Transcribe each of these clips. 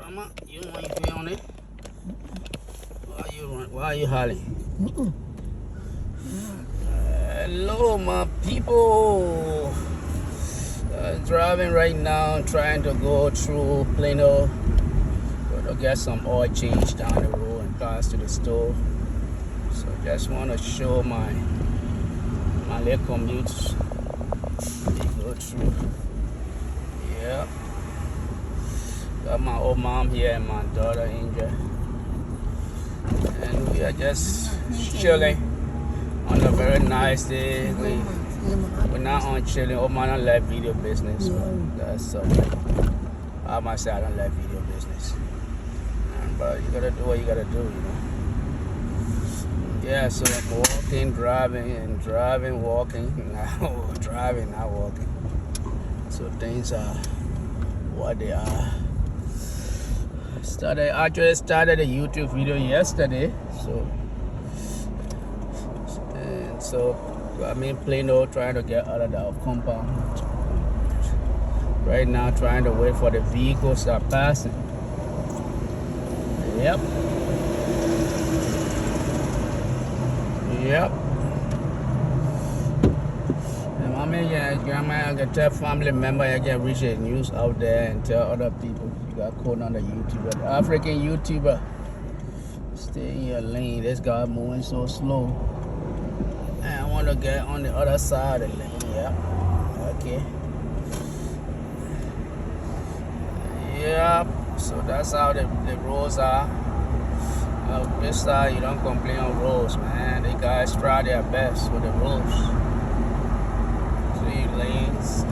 Mama, you want to be on it? Why are you hollering? Hello, my people. Driving right now, trying to go through Plano. Gonna get some oil change down the road and pass to the store. So just want to show my little commutes. We go through. Yeah. Got my old mom here and my daughter Angel. And we are just chilling on a very nice day. We're not on chilling. Oh man, I don't like video business. That's I must say I don't like video business. But you gotta do what you gotta do, you know. Yeah, so I'm walking, driving, walking. Now driving, not walking. So things are what they are. Actually started a YouTube video yesterday. So I'm in Plano trying to get out of the compound. Right now trying to wait for the vehicles to start passing. Yep. And I can tell family member I can reach the news out there and tell other people you got caught on the YouTuber. The African YouTuber. Stay in your lane. This guy moving so slow. And I want to get on the other side of the lane. Yeah. Okay. Yeah. So that's how the roads are. This side, you don't complain on roads, man. The guys try their best with the roads. 3 lanes.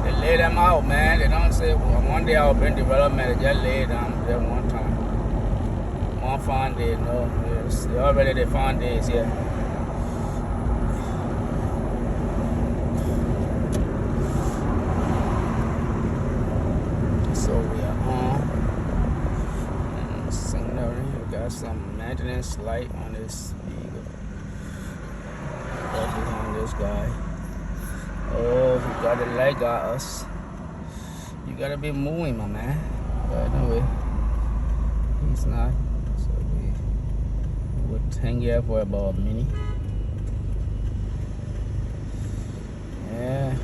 They lay them out, man. They don't say, well, one day I'll bring development. They just lay them there one time. One fine day, no. Yes. They already the fine days, yeah. So we are on. Got some maintenance light on this vehicle. Right behind this guy. Oh, he got the light got us. You gotta be moving, my man. But anyway, he's not. So we would hang here for about a minute. Yeah,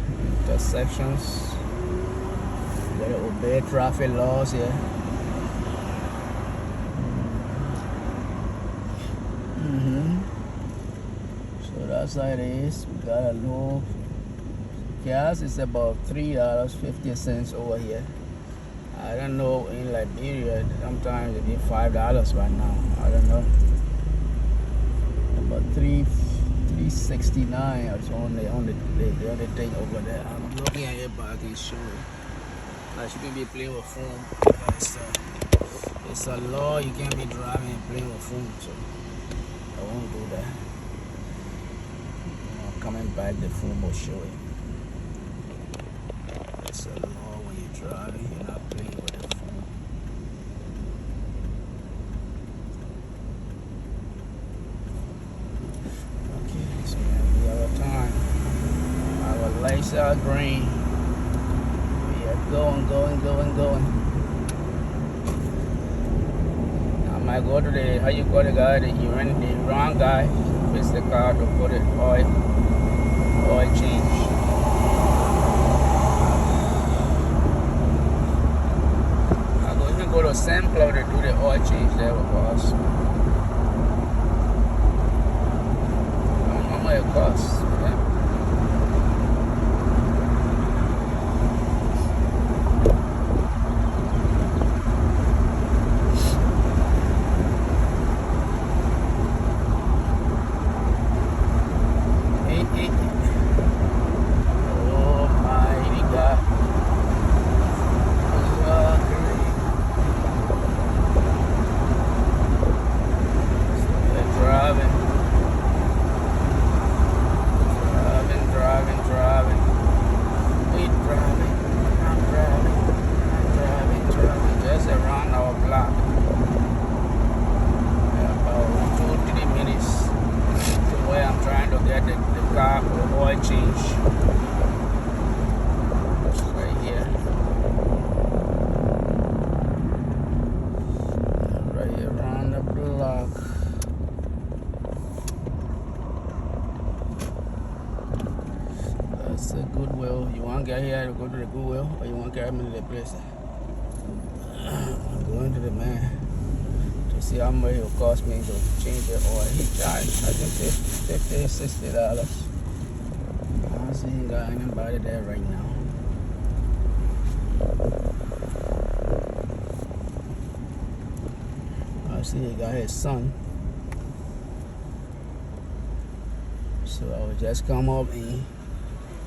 intersections. You gotta obey traffic laws here. So that's how it is. We got a low gas is about $3.50 over here. I don't know in Liberia. Sometimes it be $5 right now. I don't know. About $3.69 or so on the only thing over there. I'm looking at it, but I can show you. I shouldn't be playing with phone. It's a law. You can't be driving and playing with phone. So I won't do that. Coming back, the phone will show it. It's a law when you're driving, you're not playing with the phone. Okay, so we have a time. Our lights are green. We are going. I might go to the, how you call the guy, the Iran guy, fix the car to put it oil change. I go even go to Sampler to do the oil change there with us. I don't know how much it costs. Yeah. get here to go to the Goodwill, or you want to carry me to the place? I'm going to the man to see how much it will cost me to change the oil. He charged, I think, $50, $60. I don't see he got anybody there right now. I see he got his son. So I will just come up and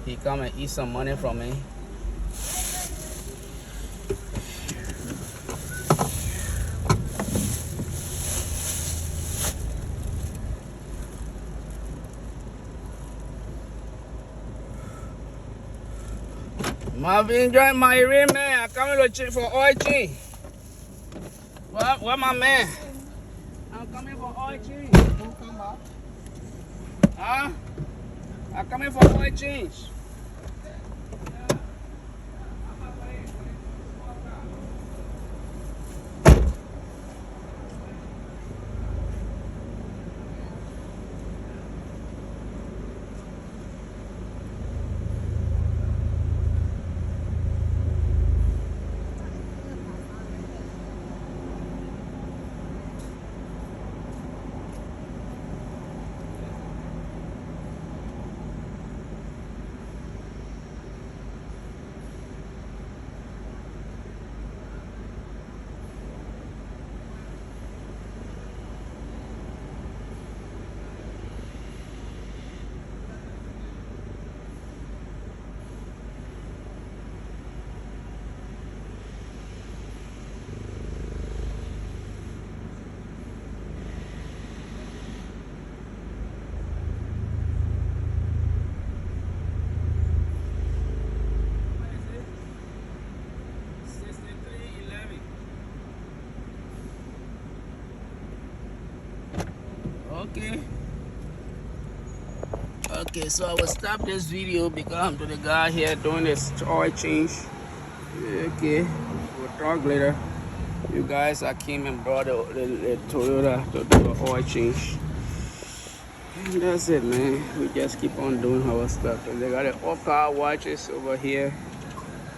he come and eat some money from me. Marvin join my ring, man. I coming to check for oil change. What my man? I'm coming for oil change. Who come back? Huh? I'm coming for oil change. Okay, so I will stop this video because I'm to the guy here doing this oil change. Okay, we'll talk later. You guys, I came and brought the Toyota to do the oil change. And that's it, man. We just keep on doing our stuff. They got the all car watches over here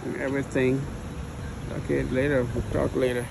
and everything. Okay, later, we'll talk later.